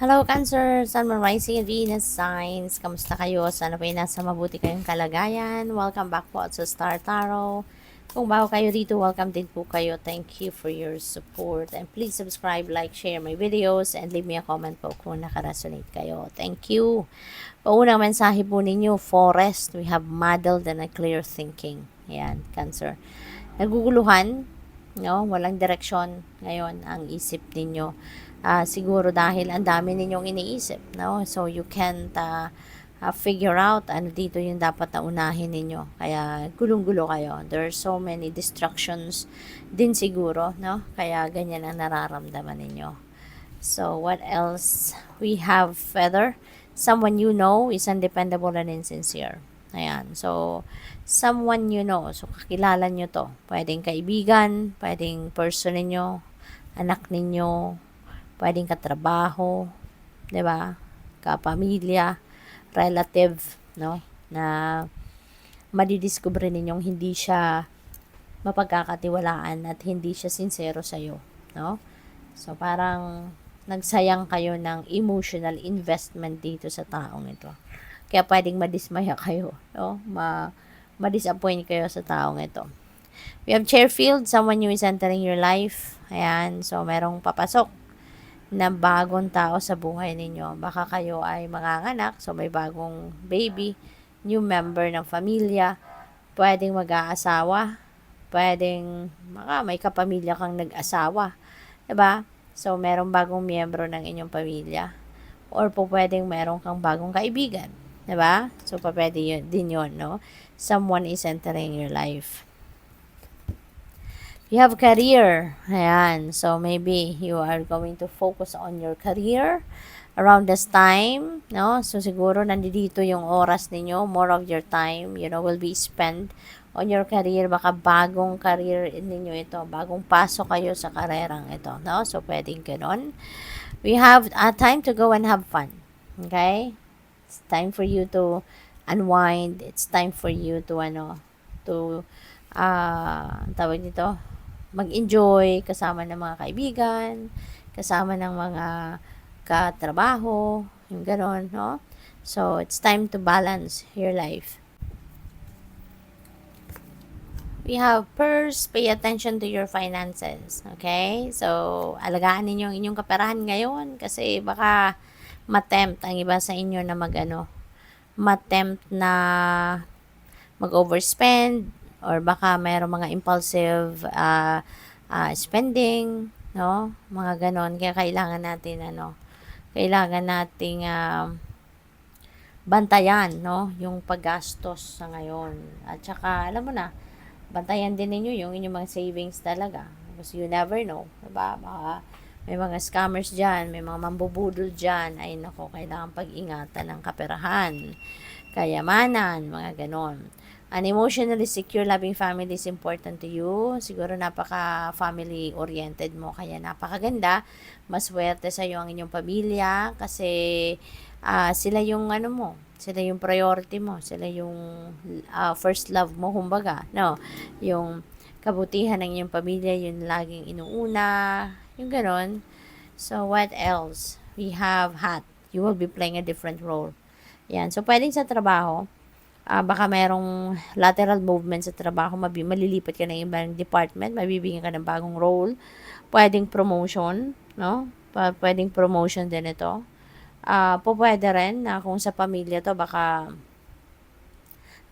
Hello Cancer, Sun, Moon, Rising, Venus signs. Kamusta kayo? Sana po ay nasa mabuti kayong kalagayan. Welcome back po sa Star Tarot. Kung bago kayo dito, welcome din po kayo. Thank you for your support. And please subscribe, like, share my videos, and leave me a comment po kung nakaresonate kayo. Thank you. Paunang mensahe po ninyo, Forest. We have muddled and a clear thinking. Ayan, Cancer. Naguguluhan, no? Walang direksyon ngayon ang isip ninyo. Siguro dahil ang dami ninyong iniisip, no? So you can't figure out ano dito yung dapat na unahin ninyo. Kaya gulong-gulo kayo. There are so many distractions din siguro, no? Kaya ganyan ang nararamdaman ninyo. So what else? We have Feather. Someone you know is undependable and insincere. Ayan. So, someone you know. So, kakilala nyo to. Pwedeng kaibigan, pwedeng person ninyo, anak ninyo, pwedeng katrabaho, 'di ba? Kapamilya, relative, no? Na madidiscover ninyong hindi siya mapagkakatiwalaan at hindi siya sincero sa iyo, no? So parang nagsayang kayo ng emotional investment dito sa taong ito. Kaya pwedeng madismaya kayo, no? Ma-disappoint kayo sa taong ito. We have Chairfield, someone new is entering your life. Ayan, so merong papasok na bagong tao sa buhay ninyo. Baka kayo ay manganganak, so may bagong baby, new member ng pamilya, pwedeng mag-aasawa, pwedeng may kapamilya kang nag-asawa, 'di ba? So merong bagong miyembro ng inyong pamilya, or po pwedeng meron kang bagong kaibigan, 'di ba? So pwede yun din yun, no? Someone is entering your life. You have career. Ayan. So, maybe you are going to focus on your career around this time, no? So, siguro nandito yung oras ninyo, more of your time, will be spent on your career. Baka bagong career ninyo ito. Bagong pasok kayo sa karerang ito, no? So, pwedeng ganun. We have time to go and have fun. Okay? It's time for you to unwind. It's time for you to, tawag nito, mag-enjoy kasama ng mga kaibigan, kasama ng mga katrabaho, yung gano'n, no? So, it's time to balance your life. We have first, pay attention to your finances, okay? So, alagaan ninyo ang inyong kaperahan ngayon kasi baka matempt ang iba sa inyo na matempt na mag-overspend, or baka mayroong mga impulsive spending, no? Mga ganon. Kaya kailangan nating bantayan, no? Yung paggastos sa ngayon. At saka, alam mo na, bantayan din ninyo yung inyong mga savings talaga. Because you never know, diba? Baka may mga scammers dyan, may mga mambubudol dyan. Ay, nako, kailangan pag-ingatan ng kaperahan, kayamanan, mga ganon. An emotionally secure, loving family is important to you. Siguro napaka-family oriented mo, kaya napakaganda. Maswerte sa iyo ang inyong pamilya kasi sila yung sila yung priority mo, sila yung first love mo, kumbaga, no? Yung kabutihan ng inyong pamilya, yun laging inuuna, yung ganon. So, what else? We have hat. You will be playing a different role. Yan. So, pwedeng sa trabaho, baka mayroong lateral movement sa trabaho, malilipat ka ng ibang department, mabibigyan ka ng bagong role, pwedeng promotion, no? Pwedeng promotion din ito. Pwede rin na kung sa pamilya to, baka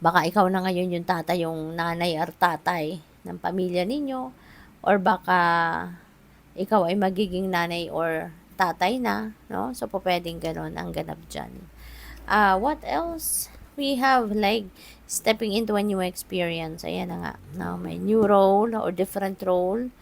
ikaw na ngayon yung tatay, yung nanay or tatay ng pamilya ninyo, or baka ikaw ay magiging nanay or tatay na, no? So, pwedeng ganun ang ganap dyan. What else? We have like stepping into a new experience. Ayan na nga. Now, may new role or different role.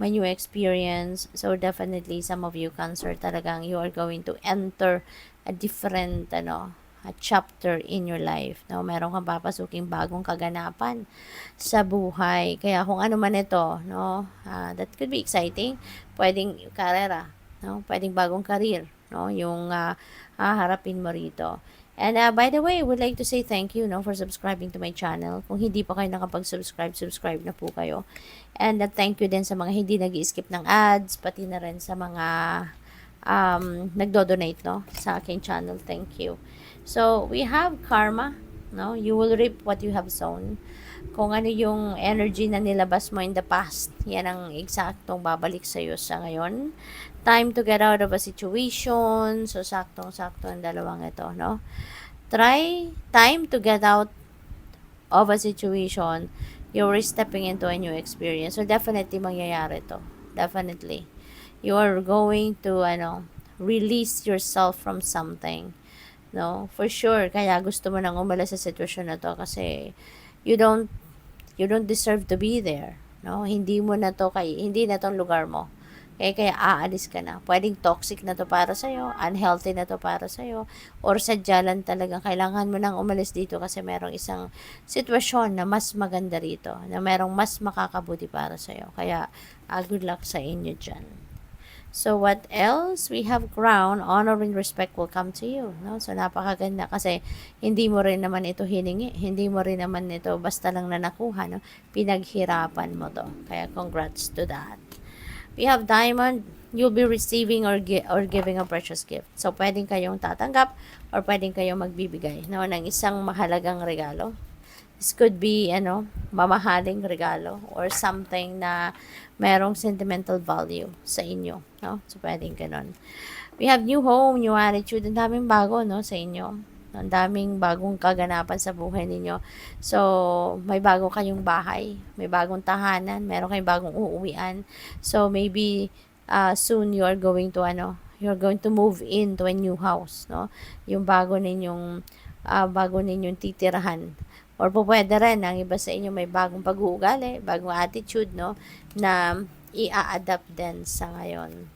May new experience. So, definitely, some of you, Cancer, talagang you are going to enter a different, a chapter in your life. No? Meron kang papasuking bagong kaganapan sa buhay. Kaya kung ano man ito, no? That could be exciting. Pwedeng karera, no? Pwedeng bagong career, no? Yung haharapin mo rito. And by the way, I would like to say thank you, no, for subscribing to my channel. Kung hindi pa kayo nakapag-subscribe, subscribe na po kayo. And thank you din sa mga hindi nag-skip ng ads, pati na rin sa mga nagdo-donate, no, sa aking channel. Thank you. So, we have karma, no? You will reap what you have sown. Kung ano yung energy na nilabas mo in the past, yan ang eksaktong babalik sa iyo sa ngayon. Time to get out of a situation. So, saktong-sakto ang dalawang ito, no? Time to get out of a situation, you're stepping into a new experience. So, definitely mangyayari to. Definitely. You are going to, release yourself from something. No? For sure. Kaya gusto mo nang umalis sa sitwasyon na to kasi you don't, you don't deserve to be there. No? Hindi na tong lugar mo. Kaya aalis ka na. Pwedeng toxic na to para sa'yo, unhealthy na to para sa'yo, or sadya lang talagang kailangan mo nang umalis dito kasi merong isang sitwasyon na mas maganda rito, na merong mas makakabuti para sa'yo. Kaya, good luck sa inyo dyan. So, what else? We have crown, honor and respect will come to you. No? So, napakaganda kasi hindi mo rin naman ito hiningi. Hindi mo rin naman ito basta lang na nakuha. No? Pinaghirapan mo to. Kaya, congrats to that. We have diamond, you'll be receiving or giving a precious gift. So, pwedeng kayong tatanggap or pwedeng kayong magbibigay, no, ng isang mahalagang regalo. This could be, mamahaling regalo or something na merong sentimental value sa inyo, no? So, pwedeng ganun. We have new home, new attitude. Ang daming bago, no, sa inyo. Ang daming bagong kaganapan sa buhay ninyo. So, may bago kayong bahay, may bagong tahanan, meron kayong bagong uuwian. So, maybe soon you're going to move into a new house, no? Yung bago ninyong titirahan. Or po pwede rin, ang iba sa inyo may bagong pag-uugali, bagong attitude, no? Na i-adapt din sa ngayon.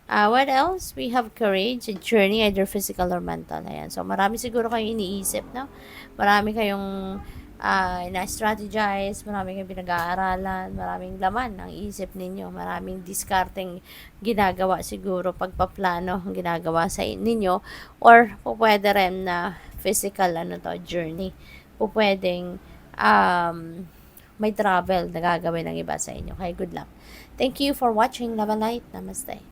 What else? We have courage, a journey, either physical or mental. Ayan. So, marami siguro kayong iniisip, no? Marami kayong na-strategize, marami kayong pinag-aaralan, maraming laman ang isip ninyo, maraming discarding ginagawa siguro, pagpaplano ang ginagawa sa ninyo, or pwede rin na physical, journey. Pwedeng, may travel na gagawin ng iba sa inyo. Okay, good luck. Thank you for watching. Love and light. Namaste.